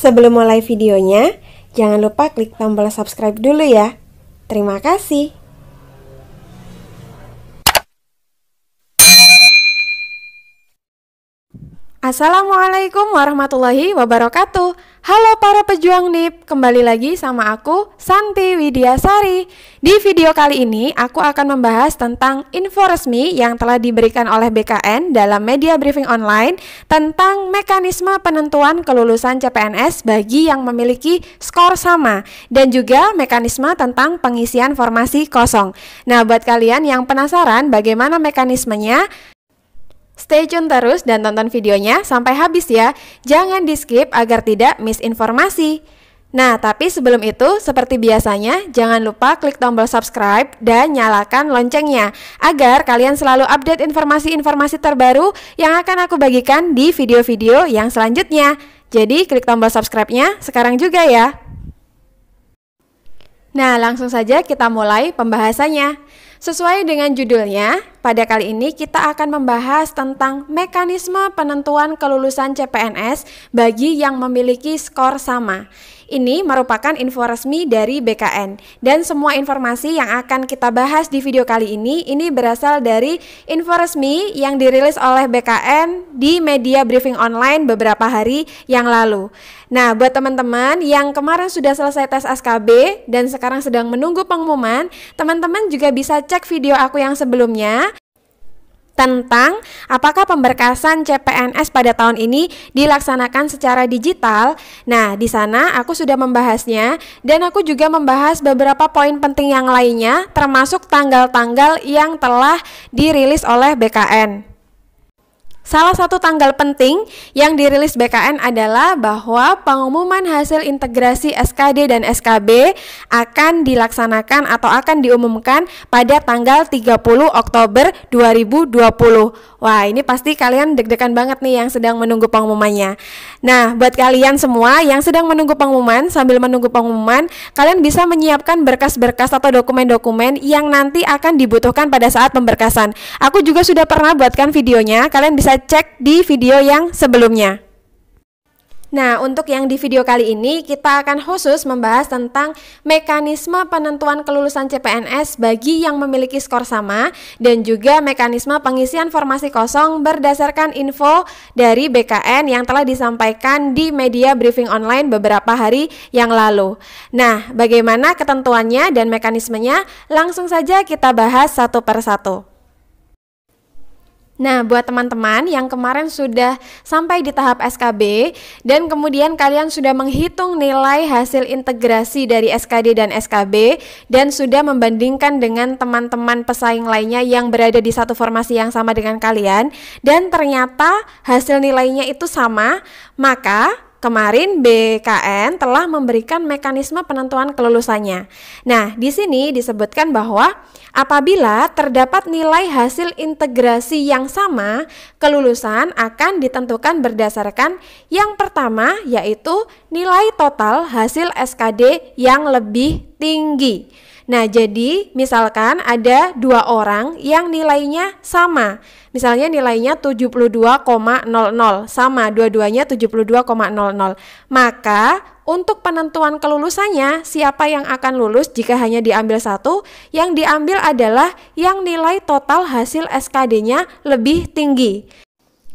Sebelum mulai videonya, jangan lupa klik tombol subscribe dulu ya. Terima kasih. Assalamualaikum warahmatullahi wabarakatuh. Halo para pejuang NIP, kembali lagi sama aku Santi Widiasari. Di video kali ini aku akan membahas tentang info resmi yang telah diberikan oleh BKN dalam media briefing online tentang mekanisme penentuan kelulusan CPNS bagi yang memiliki skor sama dan juga mekanisme tentang pengisian formasi kosong. Nah, buat kalian yang penasaran bagaimana mekanismenya, stay tune terus dan tonton videonya sampai habis ya. Jangan di skip agar tidak miss informasi. Nah, tapi sebelum itu, seperti biasanya, jangan lupa klik tombol subscribe dan nyalakan loncengnya agar kalian selalu update informasi-informasi terbaru yang akan aku bagikan di video-video yang selanjutnya. Jadi klik tombol subscribe-nya sekarang juga ya. Nah, langsung saja kita mulai pembahasannya. Sesuai dengan judulnya, pada kali ini kita akan membahas tentang mekanisme penentuan kelulusan CPNS bagi yang memiliki skor sama. Ini merupakan info resmi dari BKN dan semua informasi yang akan kita bahas di video kali ini berasal dari info resmi yang dirilis oleh BKN di media briefing online beberapa hari yang lalu. Nah, buat teman-teman yang kemarin sudah selesai tes SKB dan sekarang sedang menunggu pengumuman, teman-teman juga bisa cek video aku yang sebelumnya tentang apakah pemberkasan CPNS pada tahun ini dilaksanakan secara digital. Nah, di sana aku sudah membahasnya dan aku juga membahas beberapa poin penting yang lainnya termasuk tanggal-tanggal yang telah dirilis oleh BKN. Salah satu tanggal penting yang dirilis BKN adalah bahwa pengumuman hasil integrasi SKD dan SKB akan dilaksanakan atau akan diumumkan pada tanggal 30 Oktober 2020. Wah, ini pasti kalian deg-degan banget nih yang sedang menunggu pengumumannya. Nah, buat kalian semua yang sedang menunggu pengumuman, sambil menunggu pengumuman, kalian bisa menyiapkan berkas-berkas atau dokumen-dokumen yang nanti akan dibutuhkan pada saat pemberkasan. Aku juga sudah pernah buatkan videonya, kalian bisa cek di video yang sebelumnya. Nah, untuk yang di video kali ini kita akan khusus membahas tentang mekanisme penentuan kelulusan CPNS bagi yang memiliki skor sama dan juga mekanisme pengisian formasi kosong berdasarkan info dari BKN yang telah disampaikan di media briefing online beberapa hari yang lalu. Nah, bagaimana ketentuannya dan mekanismenya? Langsung saja kita bahas satu per satu. Nah, buat teman-teman yang kemarin sudah sampai di tahap SKB dan kemudian kalian sudah menghitung nilai hasil integrasi dari SKD dan SKB dan sudah membandingkan dengan teman-teman pesaing lainnya yang berada di satu formasi yang sama dengan kalian dan ternyata hasil nilainya itu sama, maka kemarin BKN telah memberikan mekanisme penentuan kelulusannya. Nah, di sini disebutkan bahwa apabila terdapat nilai hasil integrasi yang sama, kelulusan akan ditentukan berdasarkan yang pertama yaitu nilai total hasil SKD yang lebih tinggi. Nah, jadi misalkan ada dua orang yang nilainya sama. Misalnya nilainya 72,00 sama, dua-duanya 72,00. Maka untuk penentuan kelulusannya, siapa yang akan lulus jika hanya diambil satu? Yang diambil adalah yang nilai total hasil SKD-nya lebih tinggi.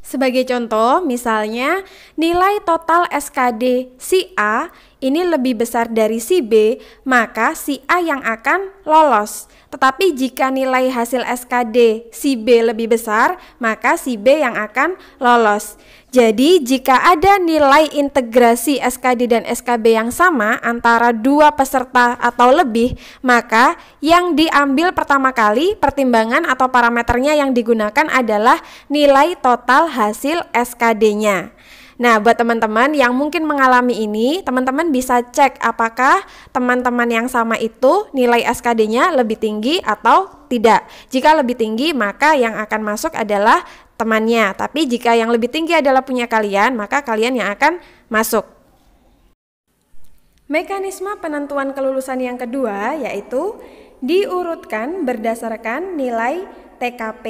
Sebagai contoh, misalnya nilai total SKD si A ini lebih besar dari si B, maka si A yang akan lolos. Tetapi jika nilai hasil SKD si B lebih besar, maka si B yang akan lolos. Jadi jika ada nilai integrasi SKD dan SKB yang sama antara dua peserta atau lebih, maka yang diambil pertama kali pertimbangan atau parameternya yang digunakan adalah nilai total hasil SKD-nya. Nah, buat teman-teman yang mungkin mengalami ini, teman-teman bisa cek apakah teman-teman yang sama itu nilai SKD-nya lebih tinggi atau tidak. Jika lebih tinggi, maka yang akan masuk adalah temannya. Tapi jika yang lebih tinggi adalah punya kalian, maka kalian yang akan masuk. Mekanisme penentuan kelulusan yang kedua yaitu diurutkan berdasarkan nilai TKP,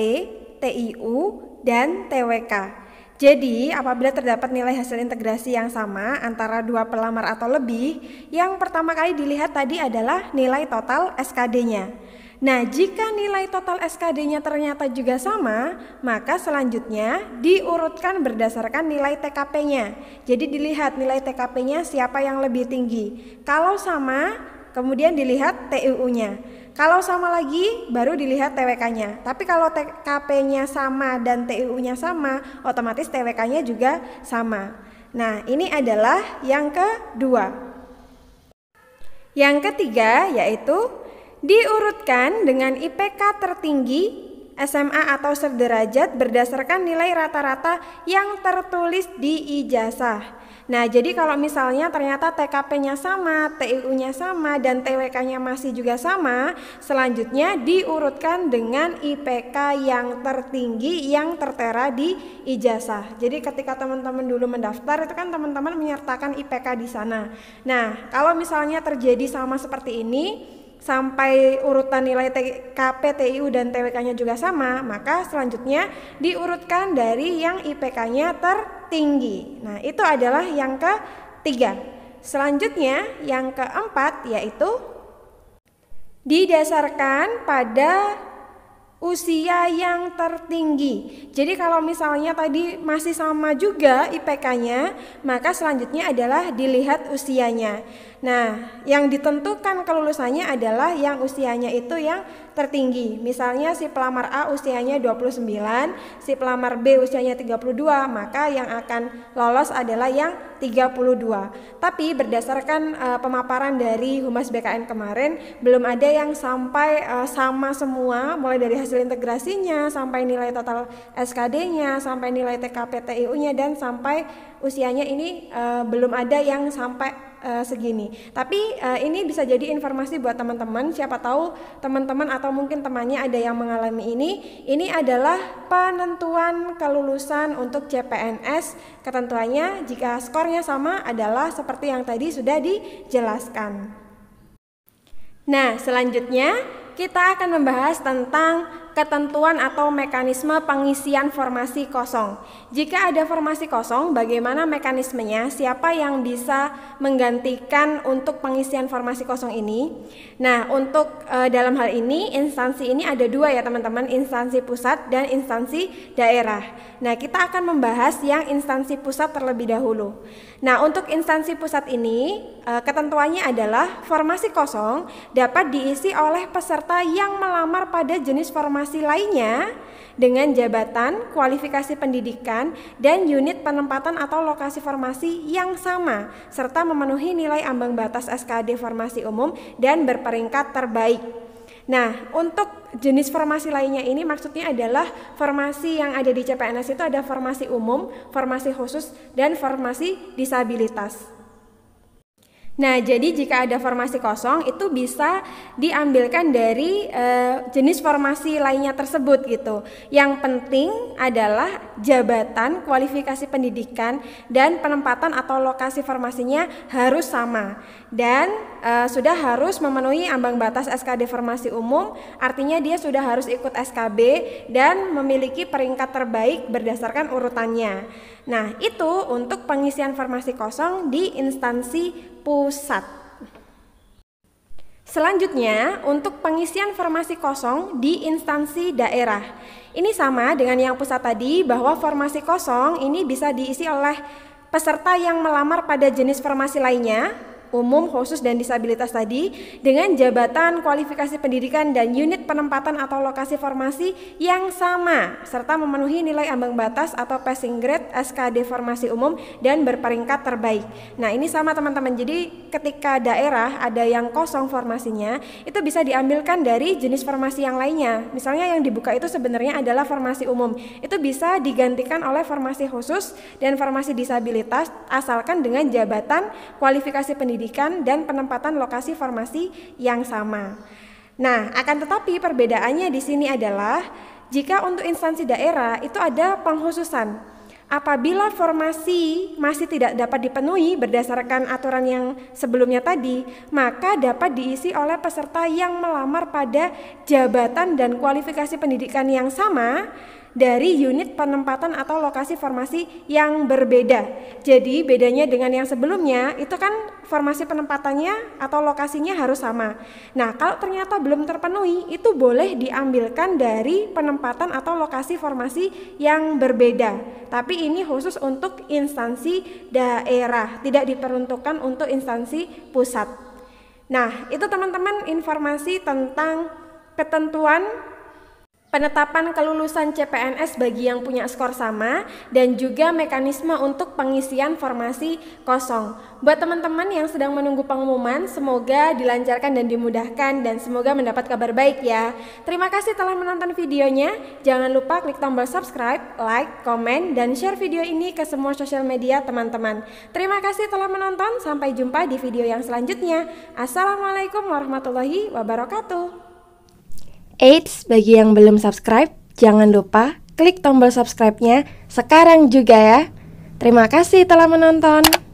TIU, dan TWK. Jadi, apabila terdapat nilai hasil integrasi yang sama antara dua pelamar atau lebih, yang pertama kali dilihat tadi adalah nilai total SKD-nya. Nah, jika nilai total SKD-nya ternyata juga sama, maka selanjutnya diurutkan berdasarkan nilai TKP-nya. Jadi dilihat nilai TKP-nya siapa yang lebih tinggi. Kalau sama, kemudian dilihat TUU-nya. Kalau sama lagi, baru dilihat TWK-nya. Tapi kalau TKP-nya sama dan TUU-nya sama, otomatis TWK-nya juga sama. Nah, ini adalah yang kedua. Yang ketiga yaitu diurutkan dengan IPK tertinggi SMA atau sederajat berdasarkan nilai rata-rata yang tertulis di ijazah. Nah, jadi kalau misalnya ternyata TKP-nya sama, TUU-nya sama, dan TWK-nya masih juga sama, selanjutnya diurutkan dengan IPK yang tertinggi yang tertera di ijazah. Jadi ketika teman-teman dulu mendaftar, itu kan teman-teman menyertakan IPK di sana. Nah, kalau misalnya terjadi sama seperti ini, sampai urutan nilai TKP, TIU, dan TWK-nya juga sama, maka selanjutnya diurutkan dari yang IPK-nya tertinggi. Nah, itu adalah yang ketiga. Selanjutnya, yang keempat yaitu didasarkan pada usia yang tertinggi. Jadi kalau misalnya tadi masih sama juga IPK-nya, maka selanjutnya adalah dilihat usianya. Nah, yang ditentukan kelulusannya adalah yang usianya itu yang tertinggi. Misalnya si pelamar A usianya 29, si pelamar B usianya 32, maka yang akan lolos adalah yang 32. Tapi berdasarkan pemaparan dari Humas BKN kemarin, belum ada yang sampai sama semua, mulai dari hasil integrasinya, sampai nilai total SKD-nya, sampai nilai TKP TIU-nya, dan sampai usianya ini belum ada yang sampai segini. Tapi ini bisa jadi informasi buat teman-teman, siapa tahu teman-teman atau mungkin temannya ada yang mengalami ini. Ini adalah penentuan kelulusan untuk CPNS. Ketentuannya jika skornya sama adalah seperti yang tadi sudah dijelaskan. Nah, selanjutnya kita akan membahas tentang ketentuan atau mekanisme pengisian formasi kosong. Jika ada formasi kosong, bagaimana mekanismenya? Siapa yang bisa menggantikan untuk pengisian formasi kosong ini? Nah, untuk dalam hal ini, instansi ini ada dua ya teman-teman, instansi pusat dan instansi daerah. Nah, kita akan membahas yang instansi pusat terlebih dahulu. Nah, untuk instansi pusat ini, ketentuannya adalah formasi kosong dapat diisi oleh peserta yang melamar pada jenis formasi lainnya dengan jabatan, kualifikasi pendidikan, dan unit penempatan atau lokasi formasi yang sama, serta memenuhi nilai ambang batas SKD formasi umum dan berperingkat terbaik. Nah, untuk jenis formasi lainnya ini maksudnya adalah formasi yang ada di CPNS itu ada formasi umum, formasi khusus, dan formasi disabilitas. Nah, jadi jika ada formasi kosong itu bisa diambilkan dari jenis formasi lainnya tersebut gitu. Yang penting adalah jabatan, kualifikasi pendidikan, dan penempatan atau lokasi formasinya harus sama. Dan sudah harus memenuhi ambang batas SKD formasi umum, artinya dia sudah harus ikut SKB dan memiliki peringkat terbaik berdasarkan urutannya. Nah, itu untuk pengisian formasi kosong di instansi pusat. Selanjutnya, untuk pengisian formasi kosong di instansi daerah. Ini sama dengan yang pusat tadi, bahwa formasi kosong ini bisa diisi oleh peserta yang melamar pada jenis formasi lainnya, umum, khusus, dan disabilitas tadi, dengan jabatan, kualifikasi pendidikan, dan unit penempatan atau lokasi formasi yang sama, serta memenuhi nilai ambang batas atau passing grade SKD formasi umum dan berperingkat terbaik. Nah, ini sama teman-teman, jadi ketika daerah ada yang kosong formasinya, itu bisa diambilkan dari jenis formasi yang lainnya. Misalnya yang dibuka itu sebenarnya adalah formasi umum, itu bisa digantikan oleh formasi khusus dan formasi disabilitas, asalkan dengan jabatan, kualifikasi pendidikan, dan penempatan lokasi formasi yang sama. Nah, akan tetapi perbedaannya di sini adalah jika untuk instansi daerah itu ada pengkhususan. Apabila formasi masih tidak dapat dipenuhi berdasarkan aturan yang sebelumnya tadi, maka dapat diisi oleh peserta yang melamar pada jabatan dan kualifikasi pendidikan yang sama dari unit penempatan atau lokasi formasi yang berbeda. Jadi bedanya dengan yang sebelumnya itu kan formasi penempatannya atau lokasinya harus sama. Nah, kalau ternyata belum terpenuhi, itu boleh diambilkan dari penempatan atau lokasi formasi yang berbeda. Tapi ini khusus untuk instansi daerah, tidak diperuntukkan untuk instansi pusat. Nah, itu teman-teman informasi tentang ketentuan penetapan kelulusan CPNS bagi yang punya skor sama dan juga mekanisme untuk pengisian formasi kosong. Buat teman-teman yang sedang menunggu pengumuman, semoga dilancarkan dan dimudahkan dan semoga mendapat kabar baik ya. Terima kasih telah menonton videonya. Jangan lupa klik tombol subscribe, like, komen, dan share video ini ke semua sosial media teman-teman. Terima kasih telah menonton. Sampai jumpa di video yang selanjutnya. Assalamualaikum warahmatullahi wabarakatuh. Eits, bagi yang belum subscribe, jangan lupa klik tombol subscribe-nya sekarang juga ya. Terima kasih telah menonton.